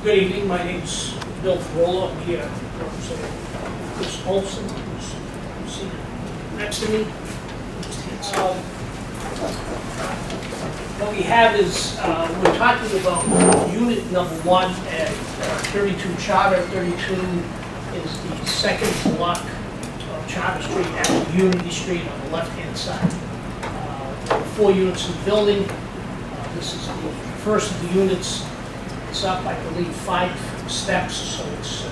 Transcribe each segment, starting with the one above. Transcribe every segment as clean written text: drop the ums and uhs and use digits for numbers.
Good evening, my name's Bill Ferrolo. I'm here representing Chris Olson, who's seated next to me. What we have is, we're talking about unit number 1 at 32 Charter. 32 is the second block of Charter Street at Unity Street on the left-hand side. There are 4 units in the building. This is the first of the units. It's up, I believe, 5 steps, so it's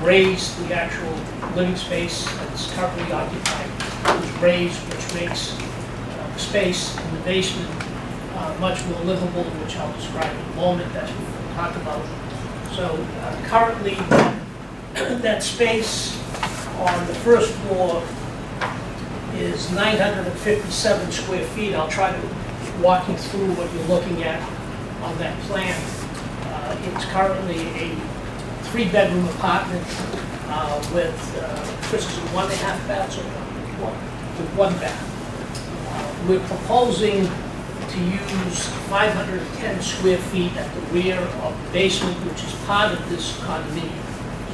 raised. The actual living space that's currently occupied is raised, which makes the space in the basement much more livable, which I'll describe in a moment. That's what we'll talk about. So currently, that space on the first floor is 957 square feet. I'll try to walk you through what you're looking at on that plan. It's currently a 3-bedroom apartment with, Chris, is it 1.5 baths or with 1 bath. We're proposing to use 510 square feet at the rear of the basement, which is part of this condominium.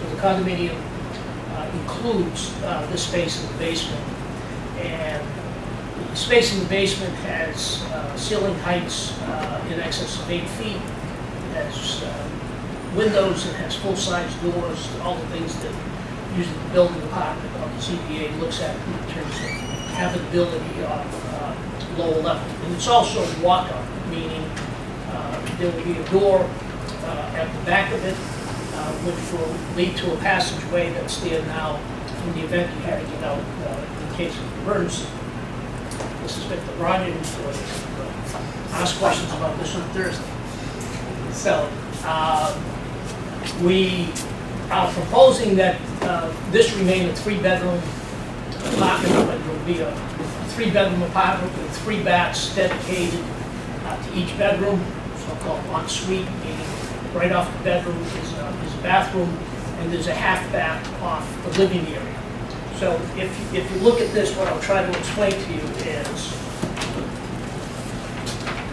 So the condominium includes this space in the basement. And the space in the basement has ceiling heights in excess of 8 feet. It has windows, it has full-size doors, all the things that usually the building department of the ZBA looks at in terms of habitability of lower level. And it's also walk-up, meaning there will be a door at the back of it, which will lead to a passageway that's there now in the event you had to get out in case of emergency. This is Victor Rogers, ask questions about this on Thursday. So we are proposing that this remain a 3-bedroom apartment, but it will be a 3-bedroom apartment with 3 baths dedicated to each bedroom, so-called ensuite, meaning right off the bedroom is a bathroom, and there's a half bath off the living area. So if you look at this, what I'll try to explain to you is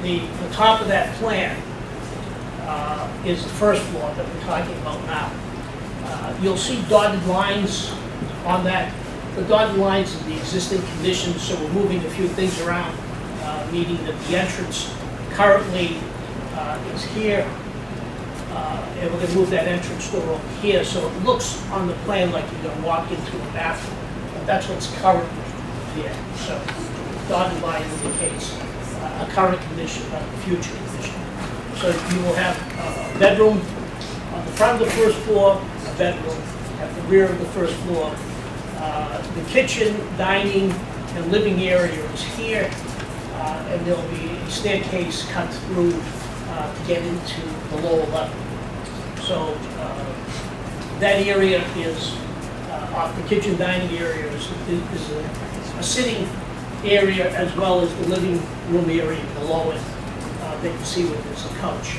the top of that plan is the first floor that we're talking about now. You'll see dotted lines on that. The dotted lines are the existing conditions, so we're moving a few things around, meaning that the entrance currently is here, and we're going to move that entrance door over here, so it looks on the plan like you're going to walk into a bathroom. But that's what's currently there. So dotted line indicates a current condition, not a future condition. So you will have a bedroom on the front of the first floor, a bedroom at the rear of the first floor. The kitchen, dining, and living area is here, and there'll be a staircase cut through to get into the lower level. So that area is, off the kitchen dining area is a sitting area as well as the living room area below it. They can see where there's a couch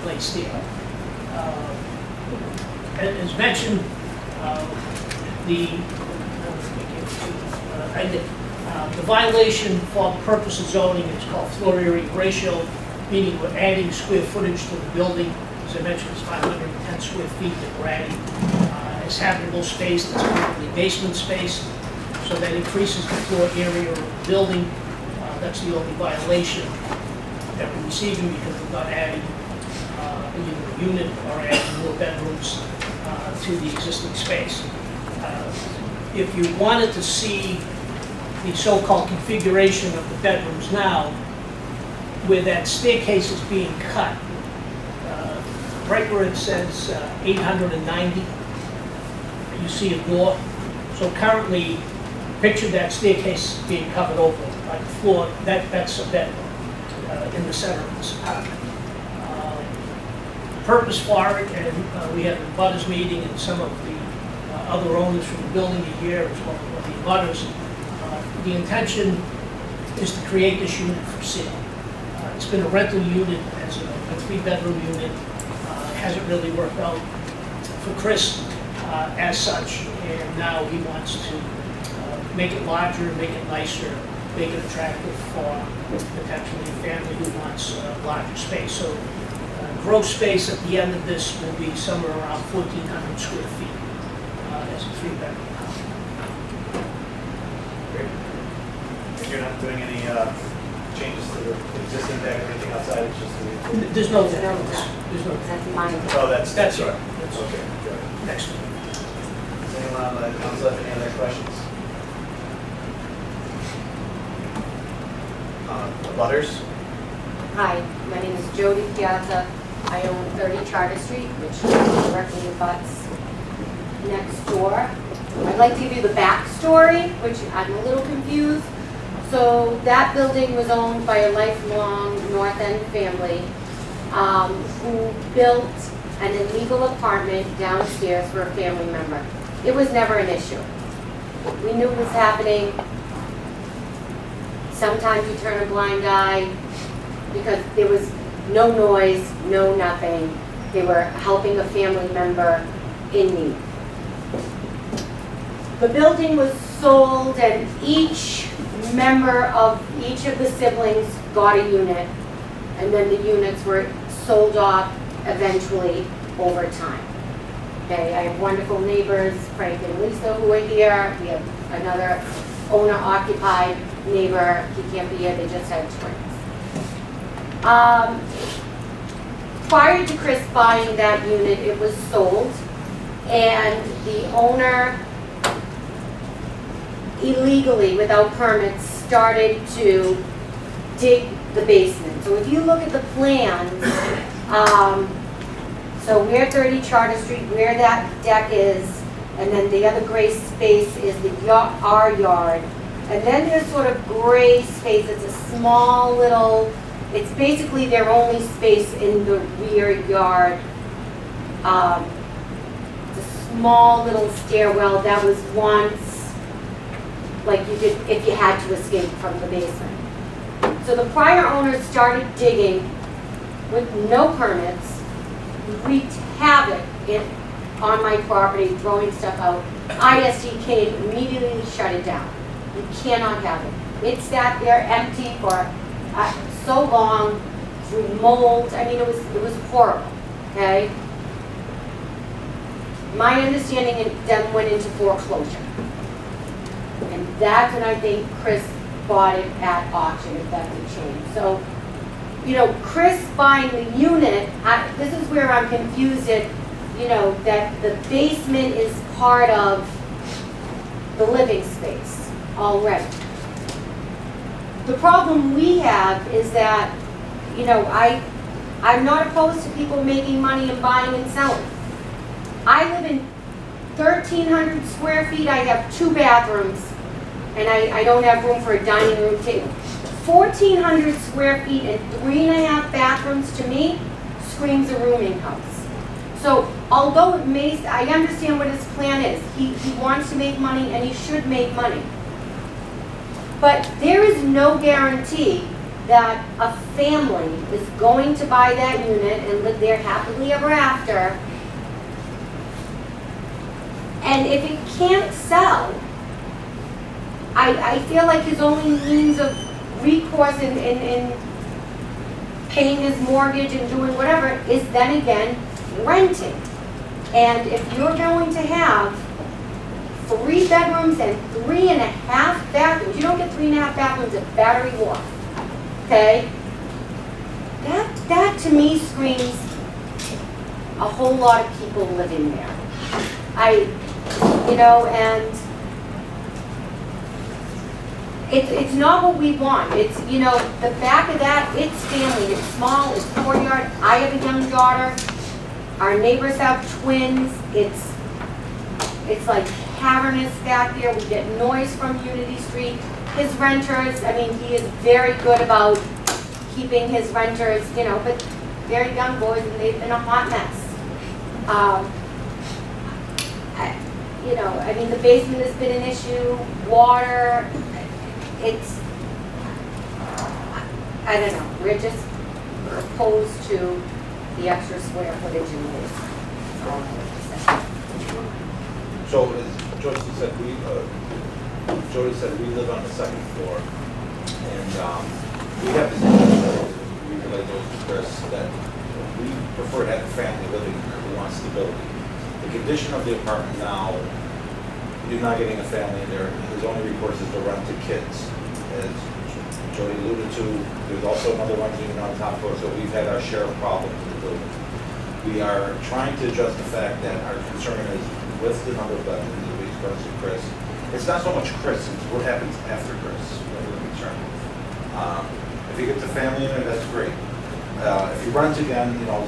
placed there. As mentioned, the violation for the purpose of zoning is called floor area ratio, meaning we're adding square footage to the building. As I mentioned, it's 510 square feet that we're adding. It's habitable space that's currently basement space, so that increases the floor area of the building. That's the only violation that we're receiving because we're not adding either a unit or adding more bedrooms to the existing space. If you wanted to see the so-called configuration of the bedrooms now, where that staircase is being cut, right where it says 890, you see a door. So currently, picture that staircase being covered over by the floor. That's a bedroom in the center of this apartment. Purpose for it, and we had a butters meeting and some of the other owners from the building here, as well as the butters. The intention is to create this unit for sale. It's been a rental unit as a 3-bedroom unit. Hasn't really worked out for Chris as such, and now he wants to make it larger, make it nicer, make it attractive for potentially a family who wants larger space. So gross space at the end of this will be somewhere around 1,400 square feet as a three-bedroom house. Great. And you're not doing any changes to the existing deck or anything outside, it's just the... There's no deck on this. There's no deck. That's mine. Oh, that's right. That's okay, good. next. Does anyone on the council have any other questions? The butters? Hi, my name is Jody Piazza. I own 30 Charter Street, which directly abuts next door. I'd like to give you the backstory, which I'm a little confused. So that building was owned by a lifelong North End family who built an illegal apartment downstairs for a family member. It was never an issue. We knew it was happening. Sometimes you turn a blind eye because there was no noise, no nothing. They were helping a family member in need. The building was sold and each member of each of the siblings got a unit, and then the units were sold off eventually over time. Okay, I have wonderful neighbors, Frank and Lisa, who are here. We have another owner-occupied neighbor. He can't be here, they just had twins. Prior to Chris buying that unit, it was sold, and the owner illegally, without permits, started to dig the basement. So if you look at the plans, so where 30 Charter Street, where that deck is, and then the other gray space is our yard. And then there's sort of gray space, it's a small little, it's basically their only space in the rear yard. It's a small little stairwell that was once, like you could, if you had to escape from the basement. So the prior owners started digging with no permits, wreaked havoc on my property, throwing stuff out. ISD came, immediately shut it down. You cannot have it. It sat there empty for so long, through mold. I mean, it was horrible, okay? My understanding, it then went into foreclosure. And that's when I think Chris bought it at auction, if that's a change. So, you know, Chris buying the unit, this is where I'm confused at, you know, that the basement is part of the living space already. The problem we have is that, you know, I'm not opposed to people making money and buying and selling. I live in 1,300 square feet, I have 2 bathrooms, and I don't have room for a dining room table. 1,400 square feet and 3.5 bathrooms to me screams a rooming house. So although it may, I understand what his plan is. He wants to make money and he should make money. But there is no guarantee that a family is going to buy that unit and live there happily ever after. And if it can't sell, I feel like his only means of recourse in paying his mortgage and doing whatever is then again renting. And if you're going to have 3 bedrooms and 3.5 bathrooms, you don't get 3.5 bathrooms at Battery Wharf, okay? That to me screams a whole lot of people living there. You know, and it's not what we want. It's, you know, the back of that, it's family, it's small, it's courtyard. I have a young daughter. Our neighbors have twins. It's like cavernous back there. We get noise from Unity Street. His renters, I mean, he is very good about keeping his renters, you know, but very young boys, and they've been a hot mess. You know, I mean, the basement has been an issue, water, I don't know, we're just opposed to the extra square footage in this. That's all I have to say. So as Jody said, we live on the 2nd floor, and we have this issue, we relate those to Chris, that we prefer to have a family living here who wants stability. The condition of the apartment now, you're not getting a family in there. His only recourse is to rent to kids. As Jody alluded to, there's also another one unit on top floor, so we've had our share of problems in the building. We are trying to address the fact that our concern is with the number of bedrooms that we expressed to Chris. It's not so much Chris, it's what happens after Chris that we're concerned with. If he gets a family in there, that's great. If he runs again, you know,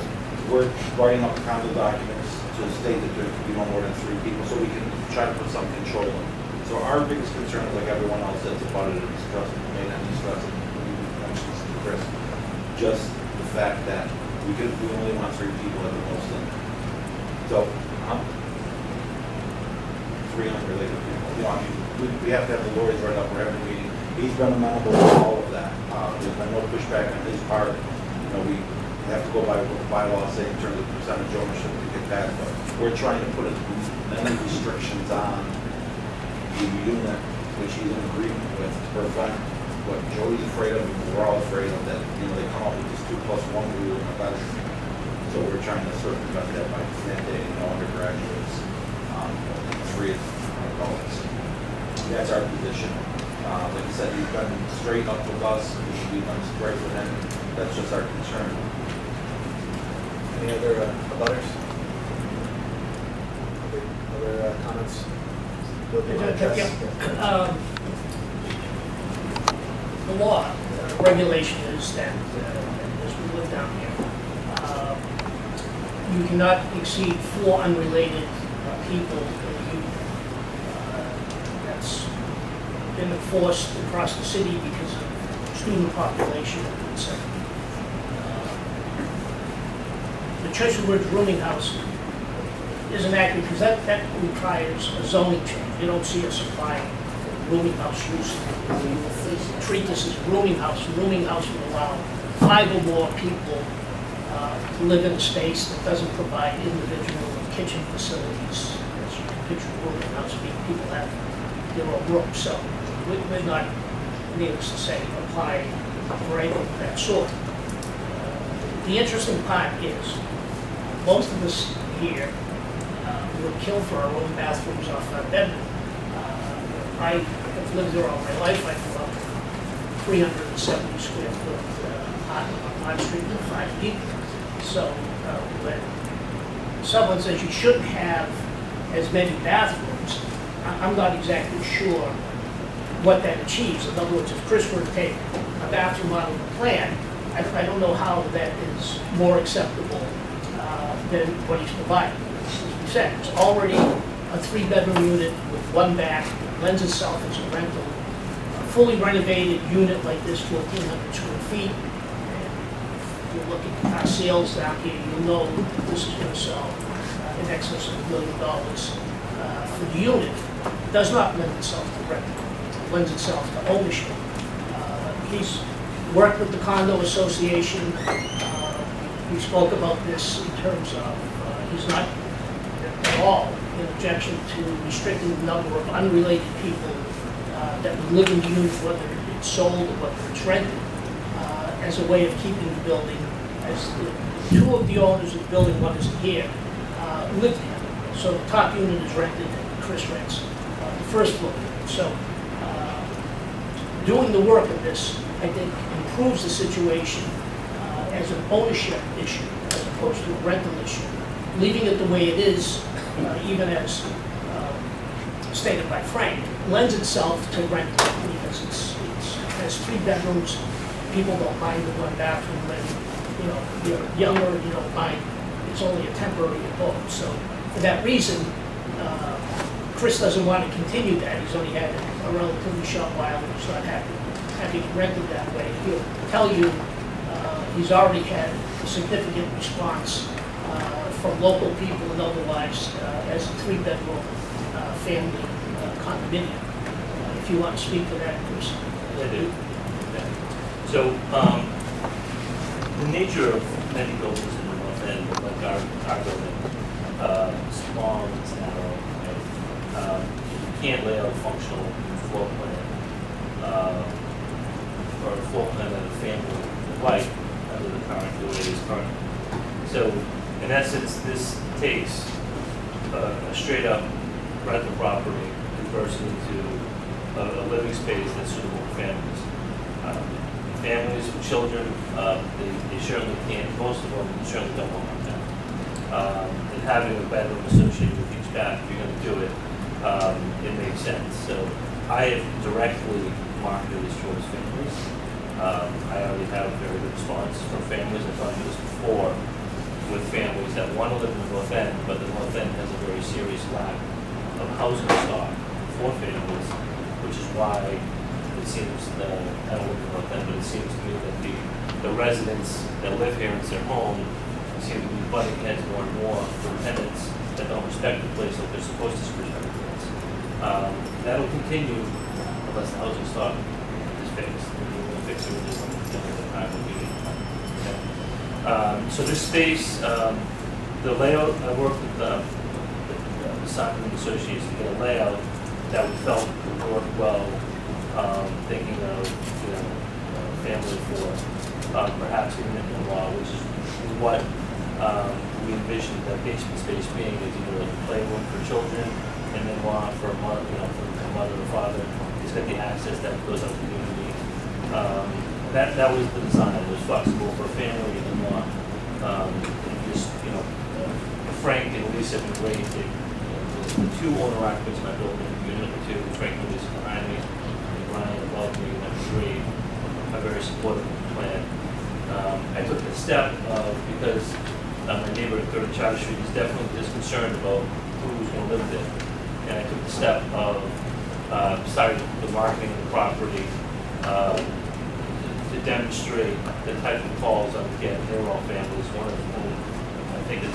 we're writing up condo documents to state that there can be no more than 3 people, so we can try to put some control in. So our biggest concern is like everyone else that's about it, is stressing, made any stressing, we mentioned this to Chris, just the fact that we only want 3 people at the most in there. So, 3 unrelated people. You know, I mean, we have to have the lawyers right up for every meeting. He's been amenable to all of that. There's been no pushback on his part. You know, we have to go by what the bylaws say in terms of percentage ownership to get that, but we're trying to put as many restrictions on the unit, which he's in agreement with, to prevent what Joey's afraid of, and we're all afraid of, that, you know, they come up with this 2+1 rule in a bedroom. So we're trying to circumvent that by mandating no undergraduates, 3 adults. That's our position. Like I said, he's been straight up with us, we've been straight with him. That's just our concern. Any other abutters? Other comments? What do you want to address? The law, regulation is that, as we live down here, you cannot exceed 4 unrelated people in a unit. That's been enforced across the city because of student population, etc. The Churchill Ridge rooming house isn't accurate because that requires a zoning change. You don't see us applying rooming house use. Treat this as rooming house. Rooming house would allow 5 or more people to live in a space that doesn't provide individual kitchen facilities. As you can picture rooming house, people have their own room. So we're not, needless to say, applying for anything of that sort. The interesting part is most of us here would kill for our own bathrooms off our bedroom. I have lived there all my life. I grew up in a 370 square foot apartment on Pond Street with 5 people. So when someone says you shouldn't have as many bathrooms, I'm not exactly sure what that achieves. In other words, if Chris were to take a bathroom out of the plan, I don't know how that is more acceptable than what he's providing. As we said, it's already a 3-bedroom unit with 1 bath, lends itself as a rental. A fully renovated unit like this, 1,400 square feet. And if you look at our sales down here, you'll know that this is going to sell in excess of $1 million for the unit. It does not lend itself to rental. It lends itself to ownership. He's worked with the condo association. We spoke about this in terms of he's not at all in objection to restricting the number of unrelated people that would live in the unit, whether it's sold or whether it's rented, as a way of keeping the building, as the 2 of the owners of the building, one isn't here, live there. So the top unit is rented and Chris rents the first floor unit. So doing the work of this, I think, improves the situation as an ownership issue as opposed to a rental issue. Leaving it the way it is, even as stated by Frank, lends itself to rental because it has 3 bedrooms. People don't mind the 1 bathroom. When you're younger, you don't mind. It's only a temporary abode. So for that reason, Chris doesn't want to continue that. He's only had it a relatively short while, and he's not having it rented that way. He'll tell you he's already had a significant response from local people and otherwise as a 3-bedroom family condominium. If you want to speak to that, Chris. I do. Okay. So the nature of many buildings in the North End, like our building, small, it's narrow, right? You can't lay out a functional floor plan or a floor plan that a family would like under the current, the way it is currently. So in essence, this takes a straight up rental property, converts it into a living space that's suitable for families. Families with children, they certainly can't, most of them certainly don't want that. And having a bedroom associated with each bath, if you're gonna do it, it makes sense. So I have directly marketed this towards families. I already have very good response from families. I've done this before with families that want to live in the North End, but the North End has a very serious lack of housing stock for families, which is why it seems, I don't live in the North End, but it seems to me that the residents that live here, it's their home, seem to be butting heads more and more from tenants that don't respect the place like they're supposed to respect the place. That'll continue unless the housing stock is fixed. We'll fix it with this one, the time will be. So this space, the layout, I worked with the Simon Associates to get a layout that we felt would work well, thinking of, family for perhaps even in-law, which is what we envisioned that basement space being, is either a playroom for children and in-law for a mother, for a mother or father. It's got the access that goes out to the community. That was the design. It was flexible for family and in-law. Just, Frank and Lisa have been great. The two owner occupants in my building, unit number 2, Frank and Lisa behind me, and Brian above me, and number 3, are very supportive of the plan. I took the step of, because my neighbor at 3rd Charter Street is definitely just concerned about who's going to live there. And I took the step of starting the marketing of the property to demonstrate the type of calls I'm getting. They're all families, one of whom I think is a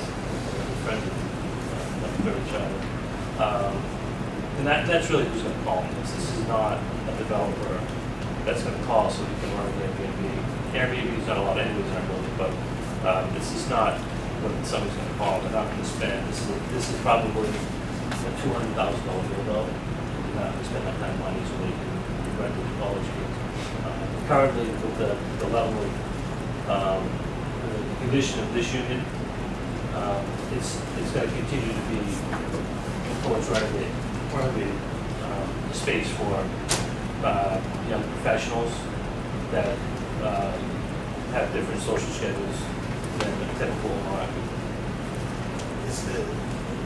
friend of 3rd Charter. And that's really who's going to call this. This is not a developer that's going to call so we can run an Airbnb. Airbnb is not allowed anyways in our building, but this is not what somebody's going to call. They're not going to spend. This is probably a $200,000 bill though. They're not going to spend that kind of money so they can rent with the college kids. Currently, with the level of the condition of this unit, it's going to continue to be towards renovated space for young professionals that have different social schedules than the typical market. Is the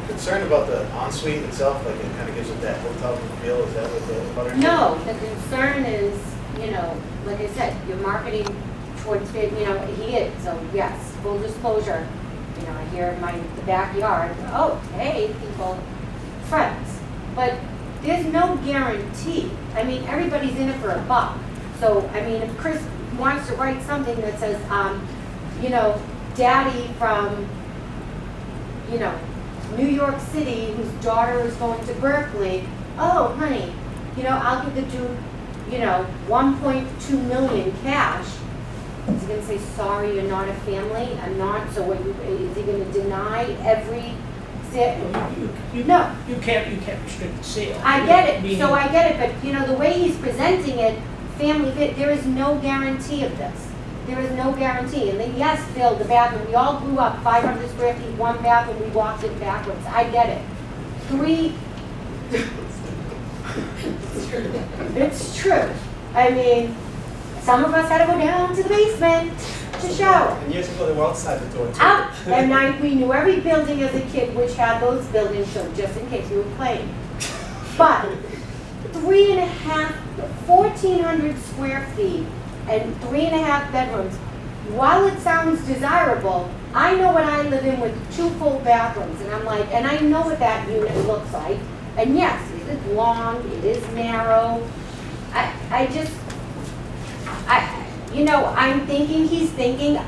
concern about the ensuite itself, like it kind of gives it that hotel feel, is that what the butter? No, the concern is, like I said, you're marketing towards, he is, so yes, full disclosure. I hear in the backyard, oh, hey, people, friends. But there's no guarantee. I mean, everybody's in it for a buck. So, if Chris wants to write something that says, daddy from, New York City, whose daughter is going to Berkeley, oh, honey, I'll give the dude, 1.2 million cash. Is he going to say, sorry, you're not a family? I'm not. So is he going to deny every sale? No. You can't restrict the sale. I get it. So I get it. But, the way he's presenting it, family fit, there is no guarantee of this. There is no guarantee. And then, yes, Phil, the bathroom, we all grew up 500 square feet, one bathroom, we walked it backwards. I get it. 3, it's true. Some of us had to go down to the basement to shower. And years ago, they were outside the door too. Out, and we knew every building as a kid which had those buildings, so just in case we were playing. But 1,400 square feet and 3.5 bedrooms, while it sounds desirable, I know what I live in with 2 full bathrooms, and and I know what that unit looks like. And yes, it is long, it is narrow. I'm thinking he's thinking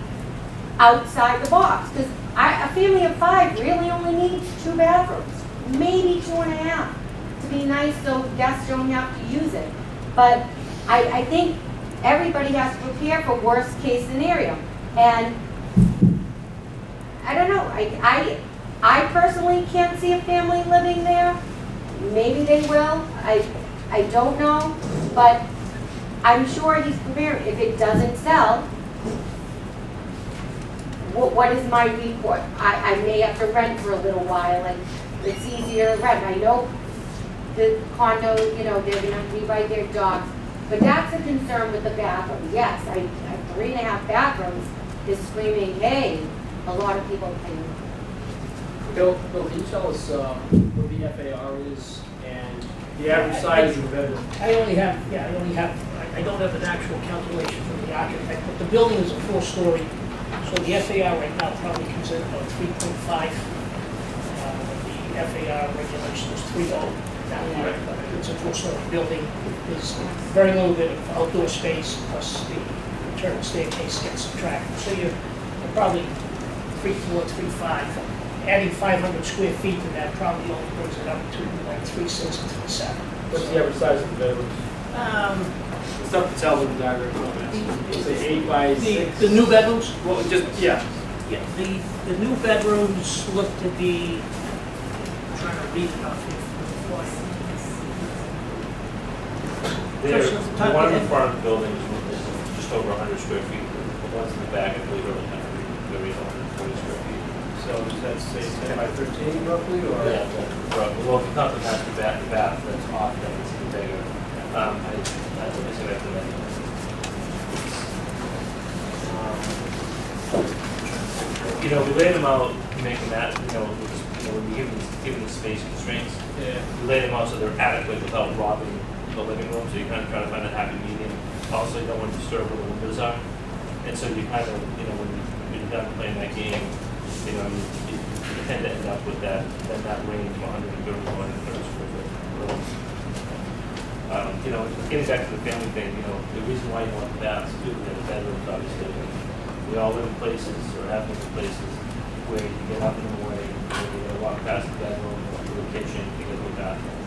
outside the box, because a family of 5 really only needs 2 bathrooms, maybe 2.5, to be nice so guests don't have to use it. But I think everybody has to prepare for worst case scenario. And I don't know, I personally can't see a family living there. Maybe they will, I don't know, but I'm sure he's prepared. If it doesn't sell, what is my report? I may have to rent for a little while, and it's easier to rent. I know the condo, you know, they're gonna have to be by their dogs, but that's a concern with the bathroom. Yes, I have 3.5 bathrooms, is screaming, hey, a lot of people can. Bill, can you tell us what the FAR is and the average size of the bedroom? I don't have an actual calculation from the architect, but the building is a 4-story, so the FAR right now probably comes in about 3.5. The FAR regulation is 3.0 down there, but it's a 4-story building. There's very little bit of outdoor space, plus the internal staircase gets subtracted. So you're probably 3.4, 3.5. Adding 500 square feet to that probably only brings it up to like 3.6 or 3.7. What's the average size of the bedroom? It's tough to tell with the diagram. Say 8 by 6? The new bedrooms? Well, just, yeah. Yeah, the new bedrooms look to be, I'm trying to read it off here. The one in the front of the building is just over 100 square feet. The ones in the back, I believe, are like 140 square feet. So does that say 10 by 13 roughly, or? Yeah, well, if it's not the master bath, that's off, then it's even bigger. I say that to you know, we laid them out, making that, when we give them the space constraints, Yeah. we lay them out so they're adequate without robbing the living room, so you kind of try to find a happy medium. Also, you don't want to disturb where the windows are. And so you kind of, when you're done playing that game, you tend to end up with that range of 130 to 130 square foot room. Getting back to the family thing, the reason why you want the baths too, the bedrooms, obviously, we all live in places or have lived in places where you get up in the morning, you gotta walk past the bedroom, go to the kitchen, you get to the bathroom.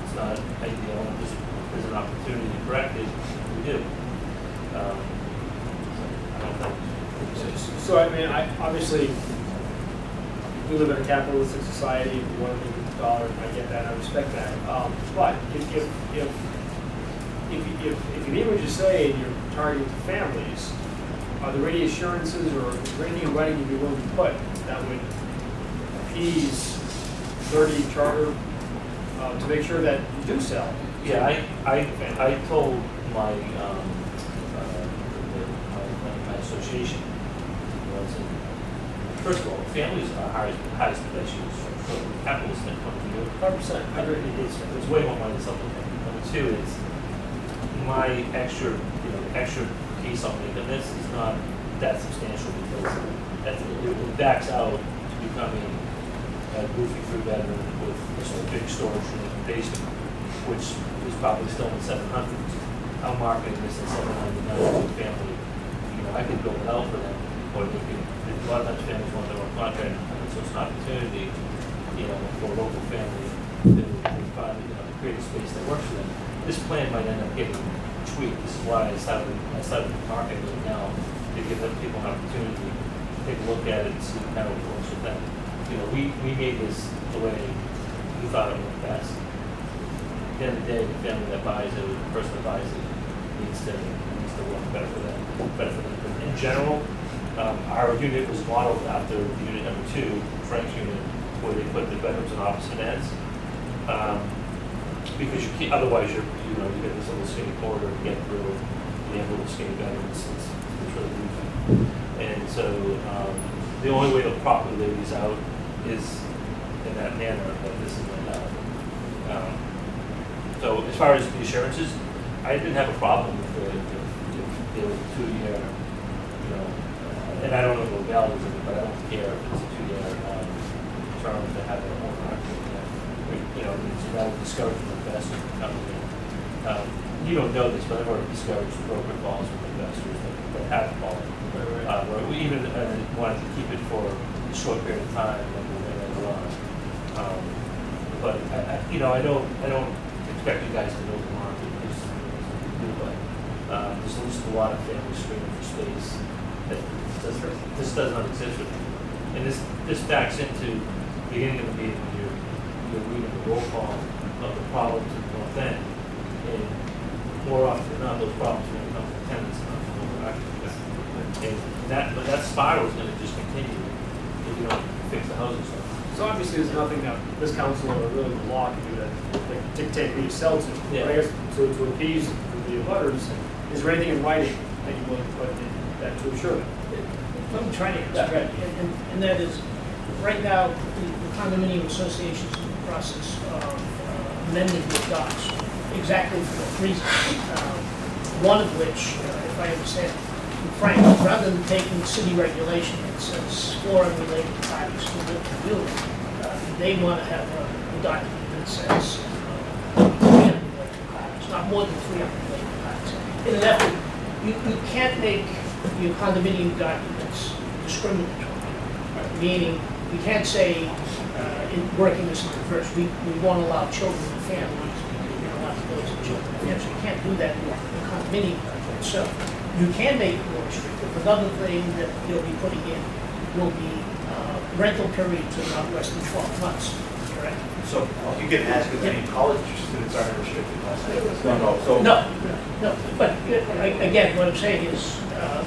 It's not ideal, and if there's an opportunity to correct it, we do. I don't think. So I mean, obviously, we live in a capitalistic society. We want to make a dollar. I get that. I respect that. But if you need what you say and you're targeting families, are there any assurances or is there anything in writing you'd be willing to put that would appease 30 charter to make sure that you do sell? Yeah, I told my my association was, first of all, families are highest and best use from a capitalist point of view. 100%. I agree. It's way more money than something. Number two is my extra piece on it, and this is not that substantial because it backs out to becoming a goofy 3-bedroom with this big storage room and basement, which is probably still in the 700s. I'm marketing this at $799 to a family. I could build it out for them, or they could. A lot of times families want their own contract, so it's an opportunity, for a local family to find, to create a space that works for them. This plan might end up getting tweaked. This is why I started marketing it now to give them people an opportunity to take a look at it and see how it works with them. We made this the way we thought it worked best. At the end of the day, the family that buys it, the person that buys it, needs to work better for them. But in general, our unit was modeled after unit number 2, Frank's unit, where they put the bedrooms on opposite ends. Because otherwise you get this little skinny corridor to get through. You have little skinny bedrooms. It's really goofy. And so the only way to properly lay these out is in that manner that this is laid out. So as far as the assurances, I didn't have a problem with the 2-year, and I don't know the legalities of it, but I don't care if it's a 2-year term to have an owner. It's not discouraging investors in the company. You don't know this, but I've already discouraged broker calls with investors that have called. Where we even wanted to keep it for a short period of time when we're on. But I don't expect you guys to know the market. There's just a lot of families screaming for space that this does not exist with them. And this backs into the beginning of the meeting when you're reading the roll call of the problems in the North End. And more often than not, those problems are going to come from tenants, not from owner occupants. And that's spiral is gonna just continue if you don't fix the housing stuff. So obviously, there's nothing that this council or really the law can do that like, dictate who you sell to. Yeah. But I guess to appease the abutters, is there anything in writing that you want to put in that to assure them? Let me try to answer that, and that is, right now, the condominium associations in the process of amending the docs, exactly for those reasons. One of which, if I understand Frank, rather than taking city regulation that says four unrelated parties to live in the building, they want to have a document that says three unrelated parties, not more than three unrelated parties. In an effort, you can't make your condominium documents discriminatory, meaning you can't say, in working this in reverse, we won't allow children and families, we don't allow those and children and families. You can't do that in a condominium document. So you can make it more restrictive. Another thing that you'll be putting in will be rental periods of not less than 12 months, correct? So you can ask if any college students are restricted class. No, but again, what I'm saying is,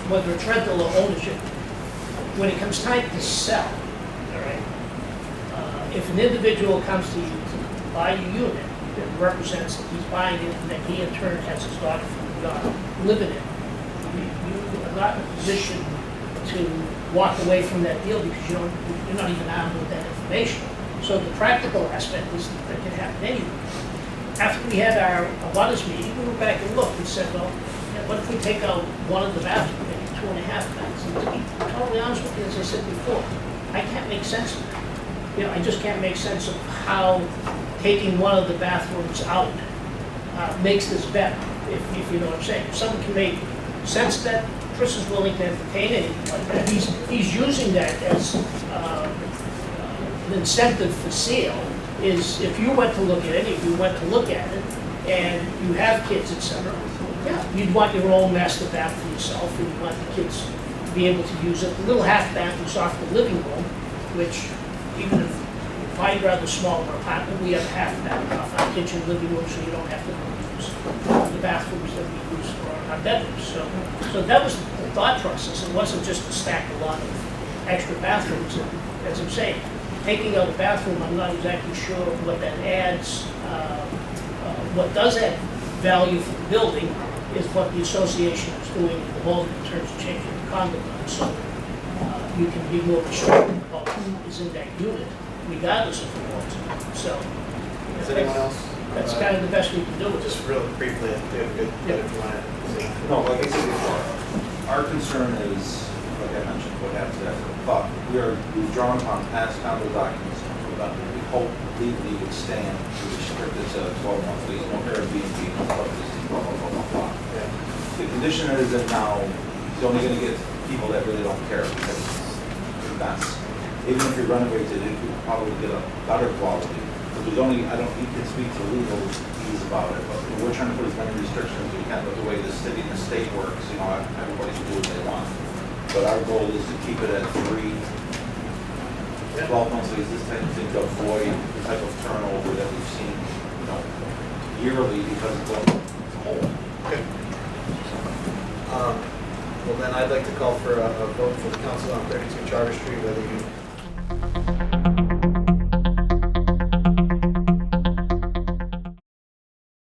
whether it's rental or ownership, when it comes time to sell, all right, if an individual comes to you to buy a unit that represents that he's buying it and that he in turn has his daughter from the daughter live in it, you are not in a position to walk away from that deal because you're not even armed with that information. So the practical aspect is that can happen anyway. After we had our abutters meeting, we went back and looked and said, well, what if we take out one of the bathrooms, maybe 2.5 baths? And to be totally honest with you, as I said before, I can't make sense of that. I just can't make sense of how taking one of the bathrooms out makes this better, if you know what I'm saying. If someone can make sense of that, Chris is willing to entertain anything like that. He's using that as an incentive for sale. Is if you went to look at it, if you went to look at it, and you have kids, etc., yeah, you'd want your own master bath for yourself, and you want the kids to be able to use it. The little half bath is off the living room, which even if I'd rather smaller apartment, we have a half bath off our kitchen, living room, so you don't have to use the bathrooms that we use for our bedrooms. So that was the thought process. It wasn't just to stack a lot of extra bathrooms. And as I'm saying, taking out a bathroom, I'm not exactly sure what that adds. What does add value for the building is what the association is doing at the moment in terms of changing the condo law. So you can be more restricted about who is in that unit, regardless of who owns it. So Is anyone else? that's kind of the best we can do. Just real briefly, if you want to say. No, like I said before, our concern is, like I mentioned, what happens after. But we've drawn upon past condo documents about we hope legally would stand to restrict it to 12 months lease, no Airbnb, no club leasing, blah, blah, blah, blah, blah. Yeah. The condition is that now he's only going to get people that really don't care because it's a mess. Even if you renovated it, you could probably get a better quality. But there's only, he can speak to legal ease about it, but we're trying to put as many restrictions as we can with the way the city and the state works. Everybody can do what they want. But our goal is to keep it at 3, 12 months leases, type of thing, to avoid the type of turnover that we've seen, yearly because it's going as a whole. Okay. Well, then I'd like to call for a vote for the council on 32 Charter Street, whether you